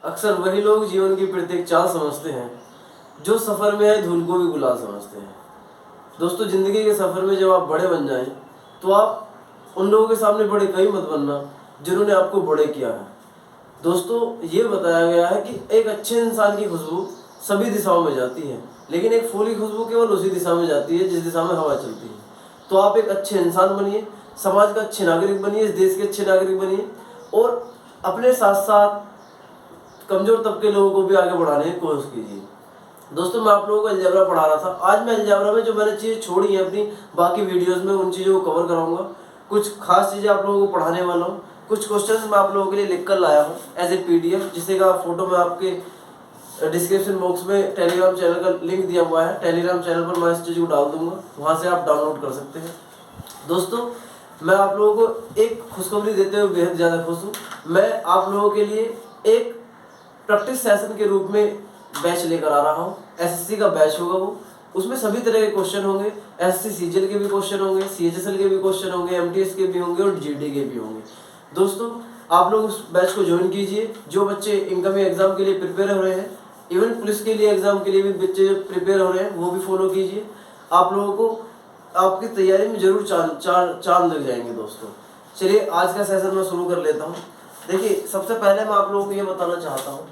अक्सर वही लोग जीवन की प्रत्येक चाल समझते हैं जो सफ़र में है धूल को भी गुलाल समझते हैं। दोस्तों, ज़िंदगी के सफ़र में जब आप बड़े बन जाएं तो आप उन लोगों के सामने बड़े कभी मत बनना जिन्होंने आपको बड़े किया है। दोस्तों, ये बताया गया है कि एक अच्छे इंसान की खुशबू सभी दिशाओं में जाती है, लेकिन एक फूल की खुशबू केवल उसी दिशा में जाती है जिस दिशा में हवा चलती है। तो आप एक अच्छे इंसान बनिए, समाज का अच्छे नागरिक बनिए, इस देश के अच्छे नागरिक बनिए और अपने साथ साथ कमज़ोर तबके लोगों को भी आगे बढ़ाने की कोशिश कीजिए। दोस्तों, मैं आप लोगों को अलजेब्रा पढ़ा रहा था। आज मैं अलजेब्रा में जो मैंने चीज़ें छोड़ी हैं अपनी बाकी वीडियोस में, उन चीज़ों को कवर कराऊंगा। कुछ खास चीज़ें आप लोगों को पढ़ाने वाला हूँ। कुछ क्वेश्चंस मैं आप लोगों के लिए लिख कर लाया हूँ एज ए PDF, जिसे का फोटो मैं आपके डिस्क्रिप्शन बॉक्स में टेलीग्राम चैनल का लिंक दिया हुआ है। टेलीग्राम चैनल पर मैं इस चीज़ को डाल दूंगा, वहाँ से आप डाउनलोड कर सकते हैं। दोस्तों, मैं आप लोगों को एक खुशखबरी देते हुए बेहद ज़्यादा खुश हूँ। मैं आप लोगों के लिए एक प्रैक्टिस सेशन के रूप में बैच लेकर आ रहा हूँ। SSC का बैच होगा वो, उसमें सभी तरह के क्वेश्चन होंगे। SSC CGL के भी क्वेश्चन होंगे, CHSL के भी क्वेश्चन होंगे, MTS के भी होंगे और GD के भी होंगे। दोस्तों, आप लोग उस बैच को ज्वाइन कीजिए। जो बच्चे इनकमिंग एग्जाम के लिए प्रिपेयर हो रहे हैं, इवन पुलिस के लिए एग्जाम के लिए भी बच्चे जो प्रिपेयर हो रहे हैं, वो भी फॉलो कीजिए। आप लोगों को आपकी तैयारी में जरूर चांद लग जाएंगे। दोस्तों, चलिए आज का सेशन मैं शुरू कर लेता हूँ। देखिए, सबसे पहले मैं आप लोगों को ये बताना चाहता हूँ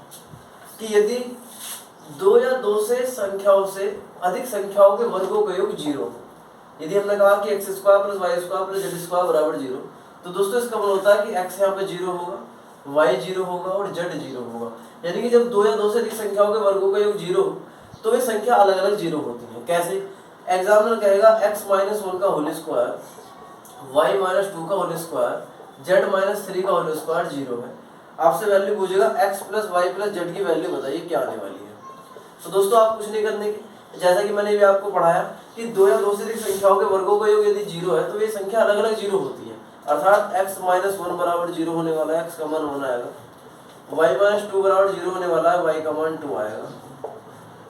कि यदि 2 या 2 से संख्याओं से अधिक संख्याओं के वर्गों का योग 0, यदि हमने कहा कि x² + y² + z² बराबर 0, तो दोस्तों इसका मतलब होता है कि x यहाँ पे 0 होगा, y 0 होगा और z 0 होगा। यानी कि जब 2 या 2 से अधिक संख्याओं के वर्गों का योग 0, तो वे संख्या अलग अलग 0 होती है। कैसे? एग्जाम्पल कहेगा x - 1 का होल स्क्वायर, y - 2 का होल स्क्वायर, z - 3 का होल स्क्वायर 0 है। आपसे वैल्यू पूछेगा x + y + z की वैल्यू बताइए क्या आने वाली है। तो दोस्तों, आप कुछ नहीं करने की, जैसा कि मैंने भी आपको पढ़ाया कि 2 या 2 से अधिक संख्याओं के वर्गों का योग यदि 0 है तो ये संख्या अलग अलग 0 होती है। अर्थात x - 1 बराबर 0 होने वाला है, x का मान 1 आएगा। y - 2 बराबर 0 होने वाला है, y का मान 2 आएगा।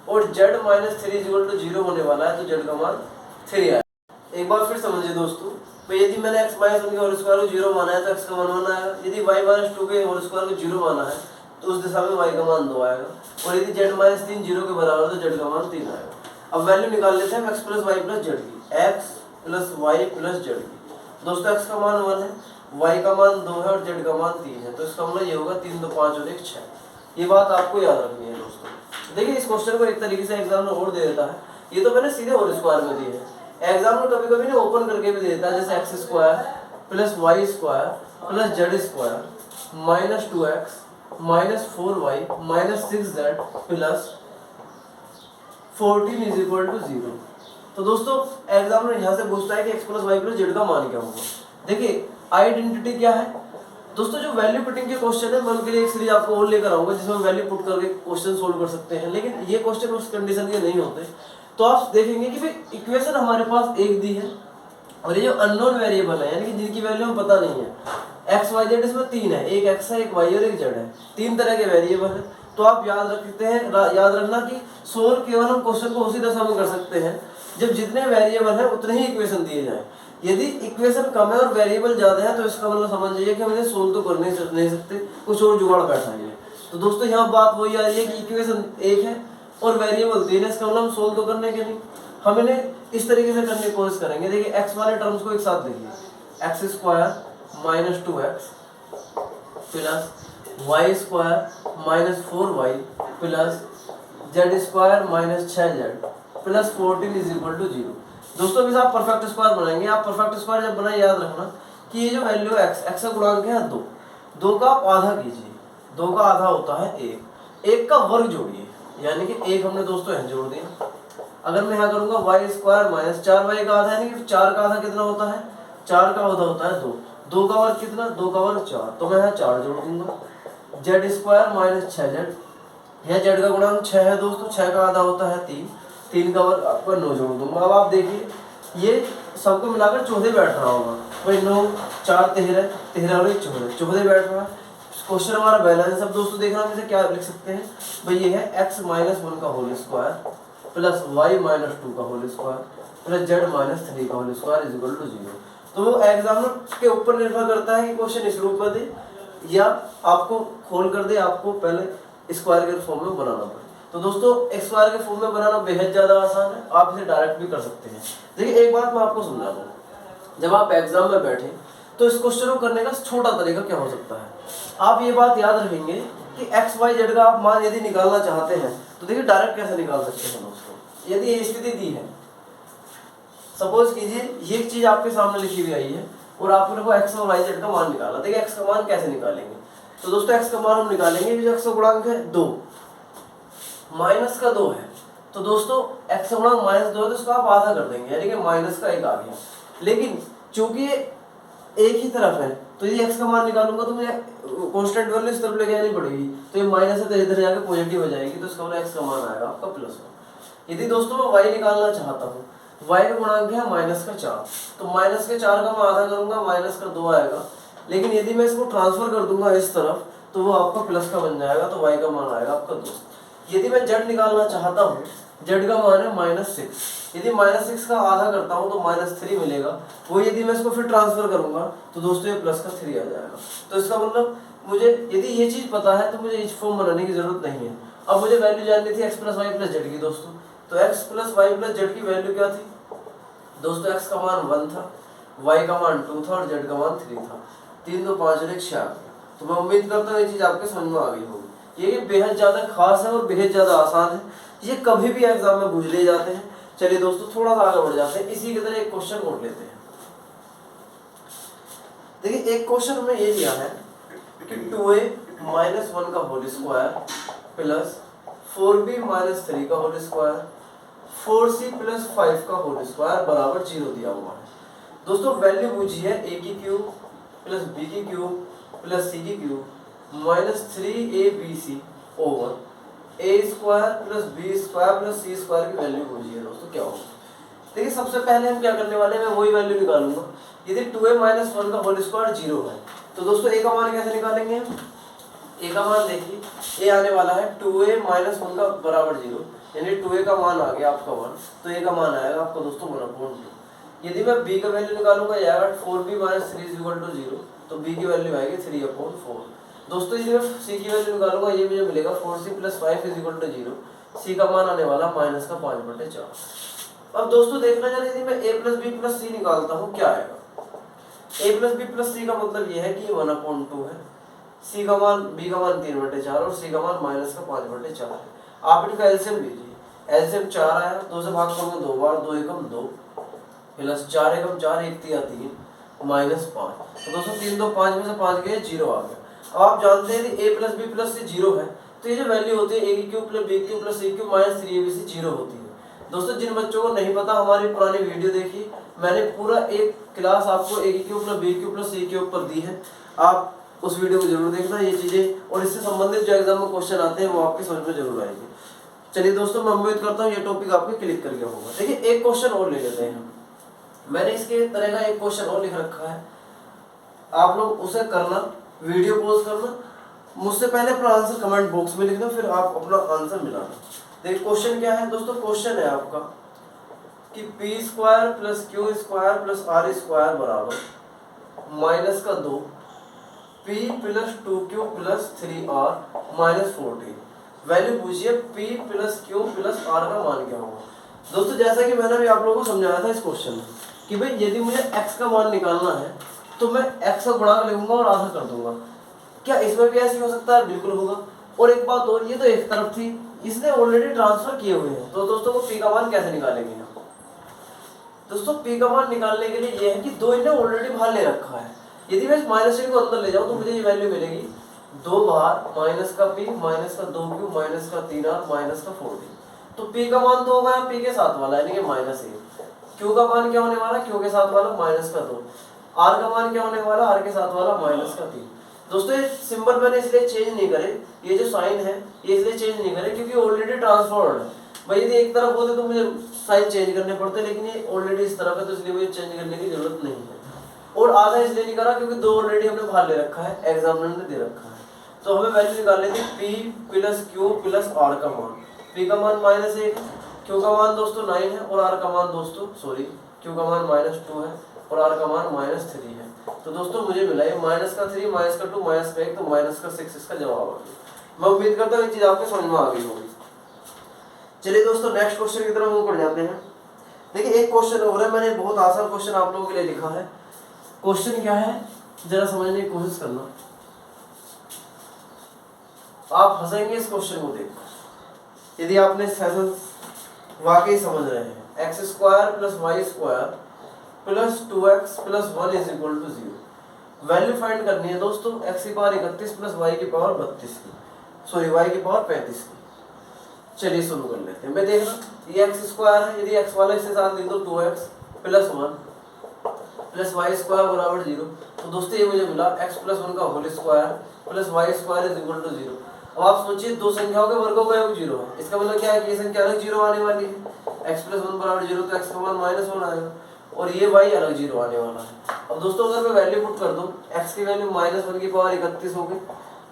और z - 3 = 0 होने वाला है, तो z का मान 3 आएगा। एक बार फिर समझिए दोस्तों, तो यदि मैंने x - 1 के होल स्क्वायर को 0 माना है तो x का मान 1 आएगा। यदि y - 2 के होल स्क्वायर को 0 माना है तो उस दिशा में y का मान 2 आएगा। और यदि z - 3 0 के बराबर है तो z का मान 3 आएगा। अब वैल्यू निकाल लेते हैं x + y + z की, x + y + z की। दोस्तों, x का मान 1 है, y का मान 2 है और z का मान 3 है, तो इसका मतलब ये होगा 3 × 2 = 5 और 1 6। ये बात आपको याद रखनी है दोस्तों। देखिए, इस क्वेश्चन को एक तरीके से एग्जाम में और दे देता है। ये तो मैंने सीधे होल स्क्वायर में दिए हैं। एग्जाम में कभी कभी ना ओपन करके भी दे देता है, जैसे x² + y² + z² - 2x - 4y - 6z + 14 = 0। तो दोस्तों, एग्जाम में यहाँ से पूछता है कि x + y + z का मान क्या होगा। देखिए, आइडेंटिटी क्या है दोस्तों? जो वैल्यू पुटिंग के क्वेश्चन है, मैं उनके लिए एक सीरीज आपको और लेकर आऊंगा जिसमें वैल्यू पुट करके क्वेश्चन सोल्व कर सकते हैं। लेकिन ये क्वेश्चन उस कंडीशन के नहीं होते। तो आप देखेंगे कि भाई इक्वेशन हमारे पास एक दी है और ये जो अननोन वेरिएबल है, यानी कि जिनकी वैल्यू हमें पता नहीं है, x y z इसमें 3 है, एक x है, एक y और एक z है। 3 तरह के वेरिएबल है। तो आप याद रखना कि सोल्व केवल हम क्वेश्चन को उसी दशा में कर सकते हैं जब जितने वेरिएबल है उतने ही इक्वेशन दिए जाए। यदि इक्वेशन कम है और वेरिएबल ज्यादा है तो इसका मतलब समझ जाइए कि हम इन्हें सोल्व तो कर नहीं सकते, कुछ और जुगाड़ बैठाएंगे। तो दोस्तों, यहाँ बात वही आ रही है कि इक्वेशन एक है और वेरिएबल 3 है, इसका मतलब हम सोल्व तो करने के नहीं, हम इन्हें इस तरीके से करने की कोशिश करेंगे। देखिए, x वाले टर्म्स को एक साथ देखिए, x² - 2x + y² - 4y + z² - 6z + 14 = 0। दोस्तों, अभी आप परफेक्ट स्क्वायर बनाएंगे। आप परफेक्ट स्क्वायर जब बनाए, याद रखना कि ये जो वैल्यू x का गुणांक है 2 का आप आधा कीजिए। 2 का आधा होता है 1 का वर्ग जोड़िए, यानी कि 1 हमने दोस्तों यहाँ जोड़ दिया। अगर मैं यहाँ करूंगा y² - 4y का आधा, यानी कि 4 का आधा कितना होता है? 4 का आधा होता है 2। 2 का वर्ग कितना? 2 का वर्ग 4, तो मैं यहाँ 4 जोड़ दूंगा। z² - 6z, यह z का गुणांक 6 है दोस्तों, 6 का आधा होता है 3, 3 का वर्ग आपका 9 जोड़ दूंगा। अब आप देखिए, ये सबको मिलाकर 14 बैठ रहा होगा भाई। 9 4 13, 13 और 1 14 बैठ रहा है। क्वेश्चन हमारा बैलेंस। अब दोस्तों देखना, हम इसे क्या लिख सकते हैं भाई? ये है x - 1 का होल स्क्वायर + y - 2 का होल स्क्वायर + z - 3 का होल स्क्वायर = 0। तो वो एग्जामिनर के ऊपर निर्भर करता है कि क्वेश्चन इस रूप में दे या आपको खोल कर दे, आपको पहले स्क्वायर के फॉर्म में बनाना पड़े। तो दोस्तों एक्स स्क्वायर के फॉर्म में बनाना बेहद ज़्यादा आसान है, आप इसे डायरेक्ट भी कर सकते हैं। देखिए एक बात मैं आपको समझा दूँ, जब आप एग्जाम में बैठे तो इस क्वेश्चन को करने का छोटा तरीका क्या हो सकता है, आप ये बात याद रखेंगे कि एक्स वाई जेड का आप मान यदि निकालना चाहते हैं तो देखिए डायरेक्ट कैसे निकाल सकते हैं दोस्तों। यदि ये स्थिति दी है, सपोज कीजिए ये एक चीज आपके सामने लिखी हुई आई है और आपने को एक्स और वाई जेड का मान निकाला। देखिए एक्स का मान कैसे निकालेंगे, तो दोस्तों एक्स का मान हम निकालेंगे, जो एक्स का गुणांक है 2, माइनस का 2 है, तो दोस्तों एक्स का गुणांक -2 है तो इसको आप आधा कर देंगे, यानी कि माइनस का 1 आ गया। लेकिन चूंकि ये एक ही तरफ है तो यदि एक्स का मान निकालूंगा तो मुझे कांस्टेंट वैल्यू इस तरफ लेके आनी पड़ेगी, तो ये माइनस है तो इधर जाके पॉजिटिव हो जाएगी, तो इसका मतलब एक्स का मान आएगा आपका +1। यदि दोस्तों मैं वाई निकालना चाहता हूँ, वाई का गुणांक है -4, तो -4 का मैं आधा करूंगा, -2 आएगा। लेकिन यदि मैं इसको ट्रांसफर कर दूंगा इस तरफ तो वो आपका प्लस का बन जाएगा, तो वाई का मान आएगा आपका 2। यदि मैं जेड निकालना चाहता हूँ, जेड का मान है -6, यदि -6 का आधा करता हूँ तो -3 मिलेगा, वो यदि मैं इसको फिर ट्रांसफर करूंगा तो दोस्तों ये प्लस का 3 आ जाएगा। तो इसका मतलब मुझे यदि ये चीज पता है तो मुझे इस फॉर्म बनाने की जरूरत नहीं है। अब मुझे वैल्यू जाननी थी x + y + z की दोस्तों, तो x + y + z की वैल्यू क्या थी दोस्तों, x का मान 1 था, y का मान 2 था और z का मान 3 था। 3 2 5 और 1 6 आ गया। तो मैं उम्मीद करता हूँ ये चीज आपके समझ में आ गई होगी। ये बेहद ज्यादा खास है और बेहद ज्यादा आसान है, ये कभी भी एग्जाम में पूछ ले जाते हैं। चलिए दोस्तों थोड़ा सा आगे बढ़ जाते हैं, इसी की तरह एक क्वेश्चन और लेते हैं। देखिए एक क्वेश्चन में ये दिया है कि 2a - 1 का होल स्क्वायर प्लस 4b - 3 का होल स्क्वायर 4c + 5 का होल स्क्वायर बराबर 0 दिया हुआ है। दोस्तों वैल्यू पूछी है a की क्यूब प्लस b की क्यूब प्लस c की cube minus 3abc over a square plus b square plus c square की वैल्यू पूछी है। दोस्तों क्या होगा, देखिए सबसे पहले हम क्या करने वाले हैं, मैं वही वैल्यू निकालूंगा। यदि 2a - 1 का होल स्क्वायर 0 है तो दोस्तों a का मान कैसे निकालेंगे हम, a का मान देखिए a आने वाला है 2a - 1 का बराबर 0, यानी 2a का मान आ गया आपका 1, तो a का मान आएगा आपका दोस्तों 1/2। यदि मैं b का वैल्यू निकालूंगा ये आएगा 4b - 3 = 0, तो b की वैल्यू आएगी 3/4। दोस्तों यदि मैं c की वैल्यू निकालूंगा ये मुझे मिलेगा 4c + 5 = 0, c का मान आने वाला -5/4। अब दोस्तों देखना जरा, यदि मैं a + b + c निकालता हूँ क्या आएगा, a + b + c का मतलब ये है कि ये 1/2 है, c का मान b का मान 3/4 और c का मान -5/4 है। आप इनका एलसीएम लीजिए, एलसीएम 4 आया, 2 से भाग करूंगा 2 बार, 2 एकम 2 प्लस 4 एकम 4 1 3 3 -5, तो दोस्तों 3 2 5 में से 5 गए 0 आ गया। अब आप जानते हैं कि a + b + c 0 है, तो ये जो वैल्यू होती है a की क्यूब + b की क्यूब + c क्यूब -3abc 0 होती है। दोस्तों जिन बच्चों को नहीं पता हमारी पुरानी वीडियो देखिए, मैंने पूरा एक क्लास आपको a की cube + b cube + c cube पर दी है, आप उस वीडियो को जरूर देखना ये चीजें, और इससे संबंधित जो एग्जाम में क्वेश्चन आते हैं वो आपकी समझ में जरूर आएंगे। चलिए दोस्तों मैं उम्मीद करता हूँ ये टॉपिक आपके क्लिक कर गया होगा। देखिए एक क्वेश्चन और ले लेते हैं, मैंने इसके तरह का एक क्वेश्चन और लिख रखा है, आप लोग उसे करना, वीडियो पॉज करना, मुझसे पहले अपना आंसर कमेंट बॉक्स में लिखना, फिर आप अपना आंसर मिलाना। देखिए क्वेश्चन क्या है दोस्तों, क्वेश्चन है आपका कि p² + q² + r² बराबर -2 p + 2q + 3r -14। वैल्यू पूछिए p + q + r का मान क्या होगा। दोस्तों जैसा कि मैंने भी आप लोगों को समझाया था इस क्वेश्चन में कि भाई यदि मुझे x का मान निकालना है तो मैं x का गुणांक लिखूंगा और आधा कर दूंगा। क्या इसमें भी ऐसे हो सकता है, बिल्कुल होगा। और एक बात और, ये तो एक तरफ थी, इसने ऑलरेडी ट्रांसफर किए हुए हैं, तो दोस्तों को p का मान कैसे निकालेंगे हम। दोस्तों p का मान निकालने के लिए ये है कि 2 इन्हें ऑलरेडी बाहर ले रखा है, यदि मैं इस -3 को अंदर ले जाऊं तो मुझे ये वैल्यू मिलेगी 2 बाहर -p -2q -3r -14। तो p का मान तो होगा p के साथ वाला यानी कि -1, q का मान क्या होने वाला, q के साथ वाला -2, r का मान क्या होने वाला, r के साथ वाला -3। दोस्तों ये सिंबल मैंने इसलिए चेंज नहीं करे, ये जो साइन है ये इसलिए चेंज नहीं करे क्योंकि ऑलरेडी ट्रांसफर्ड है। भाई यदि एक तरफ होते तो मुझे साइन चेंज करने पड़ते, लेकिन ये ऑलरेडी इस तरफ है तो इसलिए मुझे चेंज करने की जरूरत नहीं है। और आधा इसलिए नहीं करा क्योंकि 2 ऑलरेडी हमने बाहर ले रखा है, एग्जामिनर ने दे रखा है। तो हमें वैल्यू निकालनी थी p + q + r का मान। p का मान -1, q का मान दोस्तों 9 है और r का मान दोस्तों q का मान -2 है और r का मान -3 है। तो दोस्तों मुझे मिला ये -3 -2 -1 तो -6 इसका जवाब आ गया। मैं उम्मीद करता हूँ ये चीज आपके समझ में आ गई होगी। चलिए दोस्तों नेक्स्ट क्वेश्चन की तरफ मूव कर जाते हैं। देखिए एक क्वेश्चन हो रहा है, मैंने बहुत आसान क्वेश्चन आप लोगों के लिए लिखा है। क्वेश्चन क्या है जरा समझने की कोशिश करना, आप हंसेंगे इस क्वेश्चन को देखकर यदि आपने सेशन वाकई समझ रहे हैं। X square plus Y square plus 2x plus 1 is equal to 0। Value find करनी है दोस्तों x की पावर 31 प्लस y की पावर 32 की, सॉरी y की पावर 35 की। चलिए शुरू कर लेते हैं। मैं देख रहा ये एक्स स्क्वायर है, यदि एक्स वाला इसके साथ लिख दो 2x plus 1 plus Y square बराबर 0, तो दोस्तों ये मुझे मिला x प्लस 1 का whole square plus Y square is equal to 0। अब आप सोचिए दो संख्याओं के वर्गों का योग 0 है, इसका मतलब क्या है कि ये संख्या अलग 0 आने वाली है। x प्लस 1 बराबर 0 तो x का मान -1 आएगा और ये y अलग 0 आने वाला है। अब दोस्तों अगर मैं वैल्यू पुट कर दूं, x की वैल्यू -1 की पावर 31 हो गई,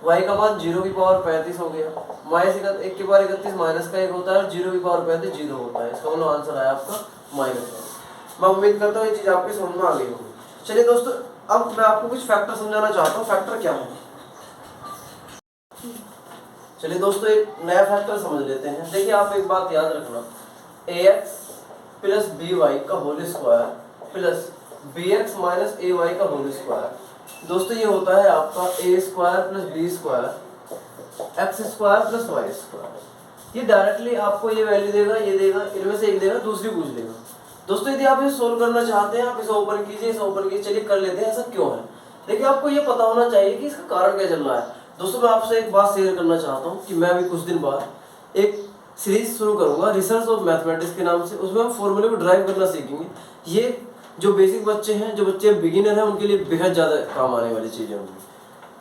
y का मान 0 की पावर 35 हो गया। -1 की पावर 31 माइनस का 1 होता है और 0 की पावर 35 0 होता है। इसका मतलब आंसर आया आपका -1। मैं उम्मीद करता हूँ ये चीज आपकी समझ में आ गई होगी। चलिए दोस्तों अब मैं आपको कुछ फैक्टर समझाना चाहता हूँ। फैक्टर क्या है? चलिए दोस्तों एक नया फैक्टर समझ लेते हैं। देखिए आप एक बात याद रखना, ax प्लस by का whole square plus bx minus ay का होल स्क्वायर। दोस्तों ये होता है आपका a square plus b square x square plus Y square. ये डायरेक्टली आपको ये वैल्यू देगा, ये देगा, इनमें से एक देगा, दूसरी पूछ लेगा। दोस्तों यदि आप इसे सोल्व करना चाहते हैं, आप इसे ओपन कीजिए, इसे ओपन कीजिए। चलिए कर लेते हैं। ऐसा क्यों है? देखिए आपको ये पता होना चाहिए कि इसका कारण क्या चल रहा है। दोस्तों मैं आपसे एक बात शेयर करना चाहता हूँ कि मैं अभी कुछ दिन बाद एक सीरीज शुरू करूंगा रिसर्च ऑफ मैथमेटिक्स के नाम से। उसमें हम फॉर्मूले को ड्राइव करना सीखेंगे। ये जो बेसिक बच्चे हैं, जो बच्चे बिगिनर हैं, उनके लिए बेहद ज़्यादा काम आने वाली चीज़ें होंगी।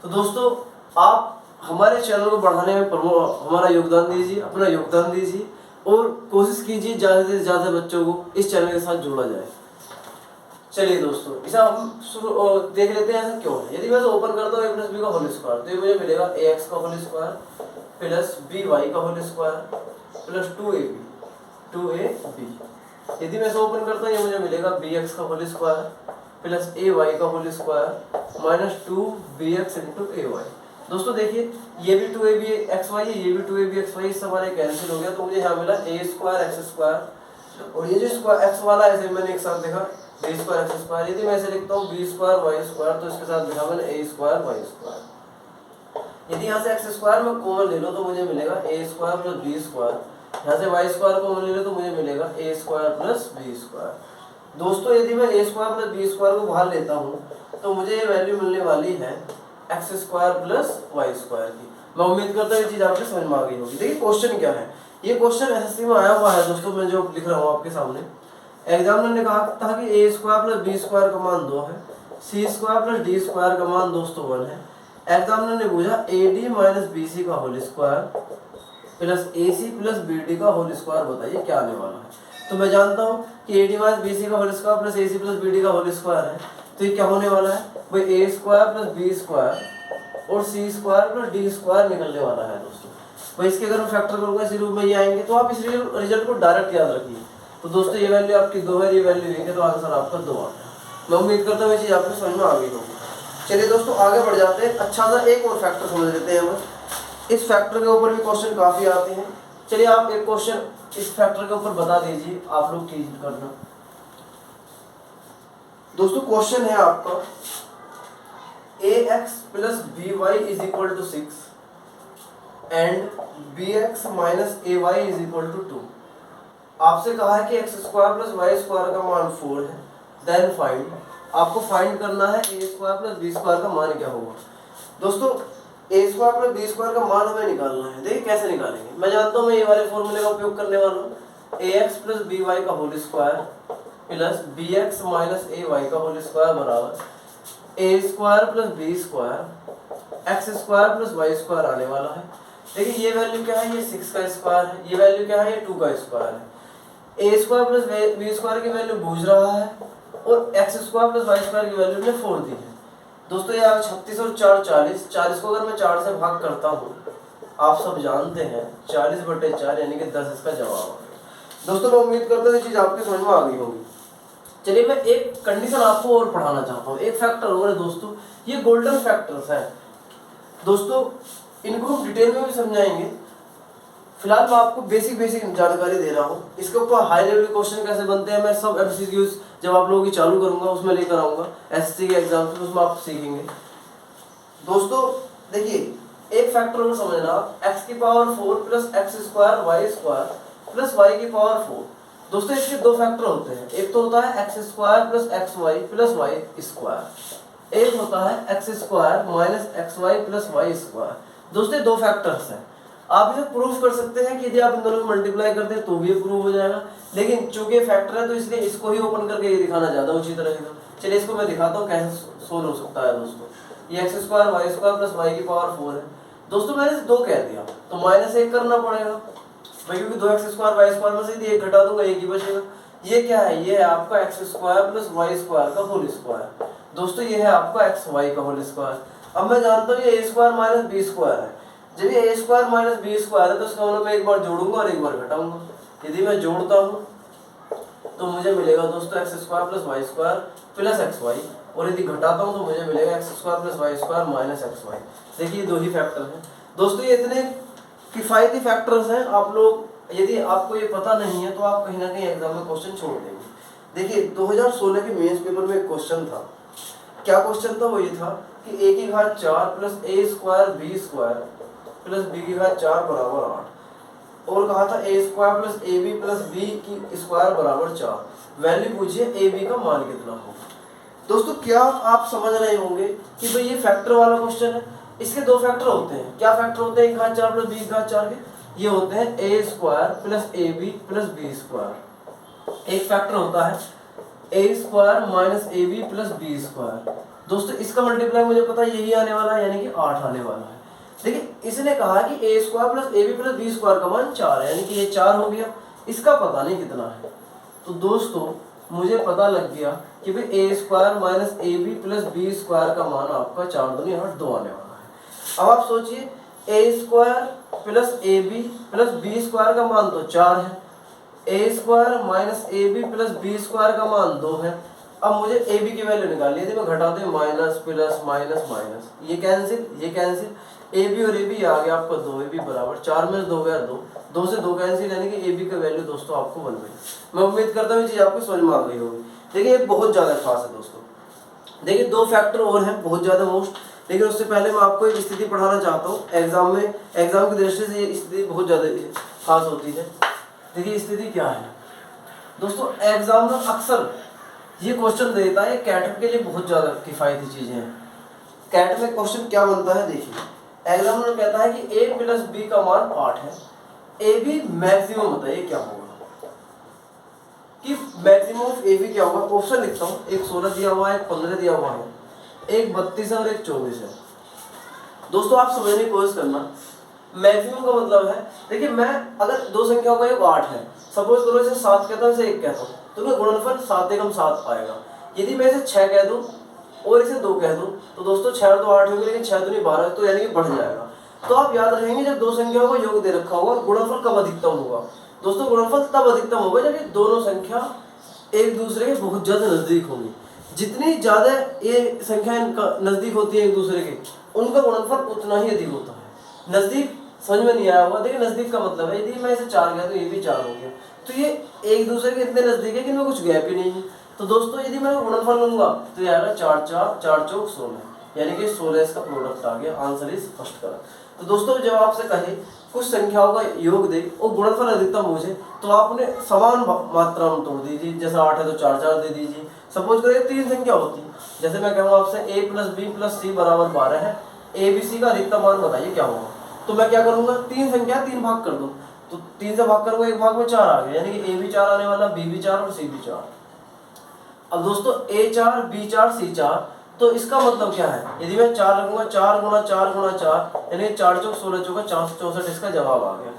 तो दोस्तों आप हमारे चैनल को बढ़ाने में हमारा योगदान दीजिए, अपना योगदान दीजिए और कोशिश कीजिए ज़्यादा से ज़्यादा बच्चों को इस चैनल के साथ जोड़ा जाए। चलिए दोस्तों इसे हम देख लेते हैं ऐसा क्यों है। यदि मैं ओपन करता हूँ a प्लस बी का होल स्क्वायर, तो ये मुझे मिलेगा ax का होल स्क्वायर प्लस by का होल स्क्वायर प्लस 2ab। यदि मैं इसे ओपन करता हूँ, ये मुझे मिलेगा bx का होल स्क्वायर प्लस ay का whole square minus 2bx into ay। दोस्तों देखिए ये भी 2abxy है, ये भी 2abxy, इससे हमारे कैंसिल हो गया, तो मुझे यहाँ मिला a स्क्वायर एक्स स्क्वायर और ये जो स्क्वायर x वाला ऐसे मैंने एक साथ देखा बी स्क्वायर एक्स स्क्वायर। यदि मैं ऐसे लिखता हूँ बी स्क्वायर वाई स्क्वायर, तो इसके साथ लिखा मैंने ए स्क्वायर वाई स्क्वायर। यदि यहाँ से एक्स स्क्वायर में कॉमन ले लो तो मुझे मिलेगा ए स्क्वायर प्लस बी स्क्वायर। यहाँ से वाई स्क्वायर कॉमन ले लो तो मुझे मिलेगा ए स्क्वायर प्लस बी स्क्वायर। दोस्तों यदि मैं ए स्क्वायर प्लस बी स्क्वायर को बाहर लेता हूँ तो मुझे ये वैल्यू मिलने वाली है x square plus Y square की। मैं उम्मीद करता हूँ ये चीज़ आपको समझ में आ गई होगी। देखिए क्वेश्चन क्या है, ये क्वेश्चन एसएससी में आया हुआ है दोस्तों, मैं जो लिख रहा हूँ आपके सामने। एग्जामिनर ने कहा था कि a square plus B square का मान 2 है, c square plus D square का मान दोस्तों 1 है। एग्जामिनर ने पूछा a D minus B C का होल स्क्वायर प्लस ए सी प्लस बी डी का होल स्क्वायर, बताइए क्या आने वाला है। तो मैं जानता हूँ कि A D minus B C का होल स्क्वायर प्लस ए सी प्लस बी डी का होल स्क्वायर है, तो ये क्या होने वाला है भाई, ए स्क्वायर प्लस बी स्क्वायर और C square plus D square निकलने वाला है दोस्तों। भाई इसके अगर मैं फैक्टर करूँगा इसी रूप में ये आएंगे, तो आप इस रिजल्ट को डायरेक्ट याद रखिए। तो दोस्तों ये वैल्यू आपकी 2 है, ये वैल्यू लेंगे तो आंसर आपका 2 आ गया। मैं उम्मीद करता हूँ ये चीज़ आपको समझ में आ गई होगी। चलिए दोस्तों आगे बढ़ जाते हैं। अच्छा सा एक और फैक्टर समझ लेते हैं हम। इस फैक्टर के ऊपर भी क्वेश्चन काफ़ी आते हैं। चलिए आप एक क्वेश्चन इस फैक्टर के ऊपर बता दीजिए, आप लोग चीज करना। दोस्तों क्वेश्चन है आपका ax plus by is equal to 6 and bx minus ay is equal to 2। आपसे कहा है कि X square plus Y square का मान 4 है, देन फाइंड, आपको फाइंड करना है ए स्क्वायर प्लस बी स्क्वायर का मान क्या होगा। दोस्तों ए स्क्वायर प्लस बी स्क्वायर का मान हमें निकालना है। देखिए कैसे निकालेंगे। मैं जानता हूँ मैं ये वाले फॉर्मूले का उपयोग करने वाला हूँ। A x plus b y का whole square plus b x minus a y का होल स्क्वायर बराबर a square plus B square x square plus Y square आने वाला है। देखिए ये वैल्यू क्या है, ये 6 का स्क्वायर है, ये वैल्यू क्या है, ये 2 का स्क्वायर है। ए स्क्वायर प्लस बी स्क्वायर की वैल्यू पूछ रहा है और X square plus Y square की वैल्यू ने 4 दी है। दोस्तों ये 36 और 4 40, 40 को अगर मैं 4 से भाग करता हूँ, आप सब जानते हैं 40/4 यानी कि 10 इसका जवाब है। दोस्तों मैं उम्मीद करता हूँ ये चीज़ आपके समझ में आ गई होगी। चलिए मैं एक कंडीशन आपको और पढ़ाना चाहता हूँ, एक फैक्टर और है दोस्तों, ये गोल्डन फैक्टर्स है। दोस्तों इनको हम डिटेल में भी समझाएंगे। फिलहाल मैं आपको बेसिक जानकारी दे रहा हूँ। इसके ऊपर हाई लेवल क्वेश्चन कैसे बनते हैं मैं सब MCQs जब आप लोगों की चालू करूंगा उसमें लेकर आऊंगा SSC के एग्जाम से, उसमें आप सीखेंगे। दोस्तों देखिए एक फैक्टर और समझना, x की power 4 plus X square Y square plus Y की पावर 4। दोस्तों इसके दो फैक्टर होते हैं, एक तो होता है x square plus X Y plus Y square, एक होता है x square minus X Y plus Y square. दोस्तों दो फैक्टर्स हैं, आप इसे प्रूफ कर सकते हैं कि यदि आप इन दोनों को मल्टीप्लाई करते हैं तो भी ये प्रूफ हो जाएगा, लेकिन चूंकि ये फैक्टर है तो इसलिए इसको ही ओपन करके ये दिखाना ज़्यादा उचित रहेगा। चलिए इसको मैं दिखाता हूँ कैसे सोल्व हो सकता है। दोस्तों ये X square Y square plus Y की पावर 4 है। दोस्तों मैंने इसे 2 कह दिया तो माइनस 1 करना पड़ेगा भाई, क्योंकि 2x स्क्वायर वाई स्क्वायर में से यदि 1 घटा दूंगा 1 ही बचेगा। ये क्या है, ये है आपका X square plus Y square का होल स्क्वायर। दोस्तों ये है आपका एक्स वाई का होल स्क्वायर। अब मैं जानता हूँ ये A square minus B square है। जब ये A square minus B square है तो इसका मतलब मैं एक बार जोड़ूंगा और एक बार घटाऊंगा। यदि मैं जोड़ता हूँ तो मुझे मिलेगा दोस्तों X square plus Y square plus X Y, और यदि घटाता हूँ तो मुझे मिलेगा X square plus Y square minus X Y. देखिए दो ही फैक्टर हैं दोस्तों, ये इतने किफ़ायती फैक्टर्स हैं। आप लोग यदि आपको ये पता नहीं है तो आप कहीं ना कहीं एग्जाम में क्वेश्चन छोड़ देंगे। देखिए 2016 के मेंस पेपर में एक क्वेश्चन था, क्या क्वेश्चन था, वो ये था कि a की घात 4 plus a square b square plus b की घात 4 बराबर 8, और कहा था a square plus a b plus b की स्क्वायर बराबर 4। वैल्यू पूछिए ए बी का मान कितना होगा। दोस्तों क्या आप समझ रहे होंगे कि भाई ये फैक्टर वाला क्वेश्चन है, इसके दो फैक्टर होते हैं। क्या फैक्टर होते हैं, 1 घात 4 प्लस बी घात 4 के? ये होते हैं a square plus a b plus B square. एक फैक्टर होता है ए square minus a b plus B square. दोस्तों इसका मल्टीप्लाई मुझे पता है यही आने वाला है, यानी कि 8 आने वाला है। देखिए इसने कहा कि a square plus a b plus B square का मान 4 है, यानी कि ये 4 हो गया, इसका पता नहीं कितना है। तो दोस्तों मुझे पता लग गया कि भाई ए square minus a b plus B square का मान आपका 4 दूनी 8 2 आने वाला है। अब आप सोचिए a square plus a b plus B square का मान तो 4 है, ए square minus a b plus B square का मान 2 है। अब मुझे ए बी की वैल्यू निकालनी है, मैं घटाते हैं माइनस प्लस माइनस माइनस, ये कैंसिल, ए बी और ए बी आ गया आपका 2, ए बी बराबर 4 में 2 गया 2, 2 से 2 कैंसिल, यानी कि ए बी का वैल्यू दोस्तों आपको 1 मिली। मैं उम्मीद करता हूँ ये चीज़ आपको समझ में आ गई होगी। देखिए ये बहुत ज़्यादा खास है दोस्तों। देखिए दो फैक्टर और हैं बहुत ज़्यादा मोस्ट, लेकिन उससे पहले मैं आपको एक स्थिति पढ़ाना चाहता हूँ। एग्जाम की दृष्टि से ये स्थिति बहुत ज़्यादा खास होती है। देखिए स्थिति क्या है दोस्तों, एग्जामिनर अक्सर ये क्वेश्चन देता है, कैट के लिए बहुत ज़्यादा किफ़ायती चीज़ें हैं। कैट में क्वेश्चन क्या बनता है, देखिए एग्जामिनर कहता है कि a प्लस बी का मान 8 है, ए बी मैक्सिमम बताइए क्या होगा, कि मैक्सिमम ऑफ ए बी क्या होगा। ऑप्शन लिखता हूँ, एक 16 दिया हुआ है, एक 15 दिया हुआ है, एक 32 है और एक 24 है। दोस्तों आप समझने की कोशिश करना, मैक्सिमम का मतलब है, देखिए मैं अगर दो संख्याओं का योग 8 है, सपोज करो इसे 7 कहता हूँ, इसे 1 कहता हूँ, तो मैं गुणनफल 7 एकम 7 आएगा। यदि मैं इसे 6 कह दूँ और इसे 2 कह दूँ तो दोस्तों 6 और 2 8 होगी, लेकिन 6 दूनी 12, तो यानी कि बढ़ जाएगा। तो आप याद रखेंगे जब दो संख्याओं का योग दे रखा होगा गुणनफल कब अधिकतम होगा। दोस्तों गुणनफल तब अधिकतम होगा जब ये दोनों संख्या एक दूसरे के बहुत ज़्यादा नज़दीक होंगी। जितनी ज़्यादा ये संख्या नज़दीक होती है एक दूसरे के, उनका गुणनफल उतना ही अधिक होता है। नज़दीक समझ में नहीं आया होगा, देखिए नज़दीक का मतलब है यदि मैं इसे 4 गया तो ये भी 4 हो गया, तो ये एक दूसरे के इतने नज़दीक है कि इनमें कुछ गैप ही नहीं है। तो दोस्तों यदि मैं गुणनफल लूँगा तो ये आएगा 4 4 4 चौक 16, यानी कि 16 इसका प्रोडक्ट आ गया। Answer is first correct. तो दोस्तों जब आपसे कहे कुछ संख्याओं का योग दे और गुणनफल अधिकतम हो जाए तो आप उन्हें समान मात्रा में तोड़ दीजिए। जैसे 8 है तो 4 4 दे दीजिए। सपोज करिए 3 संख्या होती है, जैसे मैं कहूँगा आपसे a प्लस बी प्लस सी बराबर 12 है, ए बी सी का अधिकतम मान बताइए क्या होगा। तो मैं क्या करूँगा, 3 संख्या 3 भाग कर दो, तो 3 से भाग करूँगा, एक भाग में 4 आ गया, यानी कि a भी 4 आने वाला, b भी 4 और c भी 4। अब दोस्तों a 4 b 4 c 4, तो इसका मतलब क्या है, यदि मैं 4 रखूंगा 4 गुणा 4 गुणा 4, यानी 4 चौक 16 चौका 464, इसका जवाब आ गया।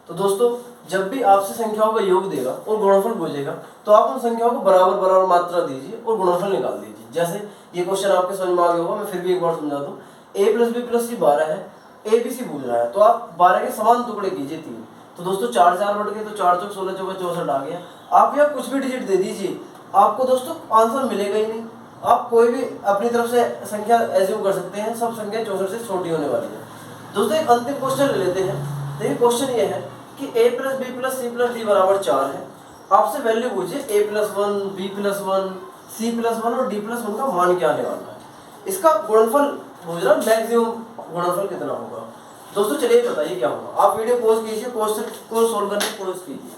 तो दोस्तों जब भी आपसे संख्याओं का योग देगा और गुणनफल पूछेगा तो आप उन संख्याओं को बराबर बराबर मात्रा दीजिए और गुणनफल निकाल दीजिए। जैसे ये क्वेश्चन आपके समझ में आ गया होगा, मैं फिर भी एक बार समझा दूं। a प्लस बी प्लस सी 12 है, ए बी सी पूछ रहा है, तो आप 12 के समान टुकड़े कीजिए 3। तो दोस्तों 4 4 बढ़ गए, तो 4 चौक 16 चौका 64 आ गया। आप यहाँ कुछ भी डिजिट दे दीजिए, आपको दोस्तों आंसर मिलेगा ही नहीं। आप कोई भी अपनी तरफ से संख्या एज्यूम कर सकते हैं, सब संख्या 64 से छोटी होने वाली है। दोस्तों एक अंतिम क्वेश्चन ले लेते हैं। देखिए क्वेश्चन ये है कि a plus B plus C plus D बराबर 4 है। आपसे वैल्यू पूछिए a plus 1, B plus 1, C plus 1 और डी प्लस 1 का मान क्या आने वाला है। इसका गुणनफल पूछ रहा, मैक्सिमम गुणनफल कितना होगा। दोस्तों चलिए बताइए क्या होगा। आप वीडियो पॉज कीजिए, क्वेश्चन को सोल्व करने की कोशिश कीजिए।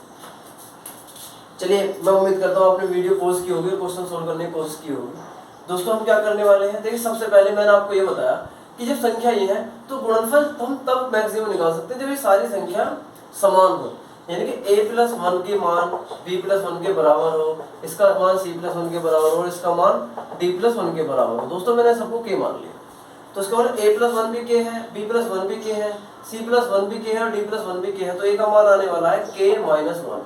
चलिए मैं उम्मीद करता हूँ आपने वीडियो पॉज की होगी, क्वेश्चन सोल्व करने की कोशिश की होगी। दोस्तों हम क्या करने वाले हैं, देखिए सबसे पहले मैंने आपको ये बताया कि जब संख्या ये है तो गुणनफल हम तब मैक्सिमम निकाल सकते हैं जब ये सारी संख्या समान हो, यानी कि a प्लस 1 के मान b प्लस 1 के बराबर हो, इसका मान c प्लस 1 के बराबर हो, इसका मान d प्लस 1 के बराबर हो। दोस्तों मैंने सबको k मान लिया, तो इसका मतलब a प्लस 1 भी k है, b प्लस 1 भी k है, c प्लस 1 भी k है और d प्लस 1 भी k है। तो a का मान आने वाला है k माइनस 1,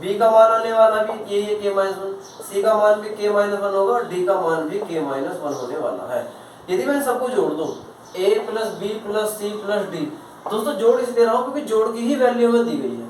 b का मान आने वाला भी ये k माइनस 1, c का मान भी k माइनस 1 होगा और d का मान भी k माइनस 1 होने वाला है। यदि मैं सबको जोड़ दूं a plus b plus c plus d, दोस्तों जोड़ इसलिए रहा हूँ क्योंकि जोड़ की ही वैल्यू में दी गई है।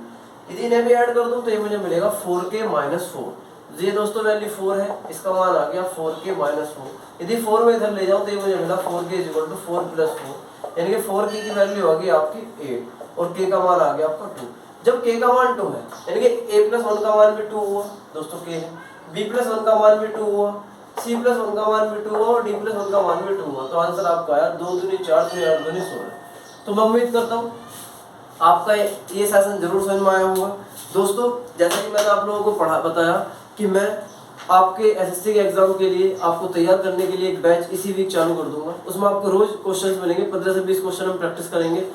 यदि इन्हें भी ऐड कर दूं तो ये मुझे मिलेगा 4k माइनस 4। ये दोस्तों वैल्यू 4 है, इसका मान आ गया 4k माइनस 4। यदि 4 में इधर ले जाऊं तो ये मुझे मिला 4k is equal to 4 plus 4, यानी कि 4k की वैल्यू होगी आपकी 8 और k का मान आ गया आपका 2। जब k का मान 2 है यानी कि a प्लस 1 का मान भी 2 हुआ, दोस्तों k है, b प्लस 1 का मान भी 2 हुआ, c प्लस 1 का मान भी 2 हुआ और d प्लस 1 का मान भी 2 हुआ। तो आंसर आपका आया 2 दूनी 4, 8 दूनी 16। तो मैं उम्मीद करता हूँ आपका ये सेशन जरूर समझ में आया होगा। दोस्तों जैसा कि मैंने आप लोगों को बताया कि मैं आपके एसएससी के एग्जाम के लिए आपको तैयार करने के लिए एक बैच इसी वीक चालू कर दूंगा। उसमें आपको रोज क्वेश्चंस मिलेंगे, 15 से 20 क्वेश्चन हम प्रैक्टिस करेंगे।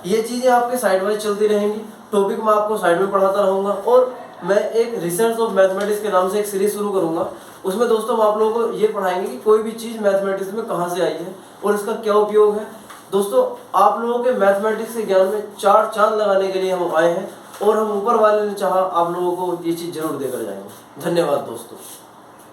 ये चीज़ें आपके साइड वाइज चलती रहेंगी, टॉपिक मैं आपको साइड में पढ़ाता रहूँगा और मैं एक रिसर्च ऑफ मैथमेटिक्स के नाम से एक सीरीज शुरू करूँगा। उसमें दोस्तों हम आप लोगों को ये पढ़ाएंगे कि कोई भी चीज़ मैथमेटिक्स में कहाँ से आई है और इसका क्या उपयोग है। दोस्तों आप लोगों के मैथमेटिक्स के ज्ञान में 4 चांद लगाने के लिए हम आए हैं और हम ऊपर वाले ने चाहा आप लोगों को ये चीज़ जरूर देकर जाएंगे। धन्यवाद दोस्तों।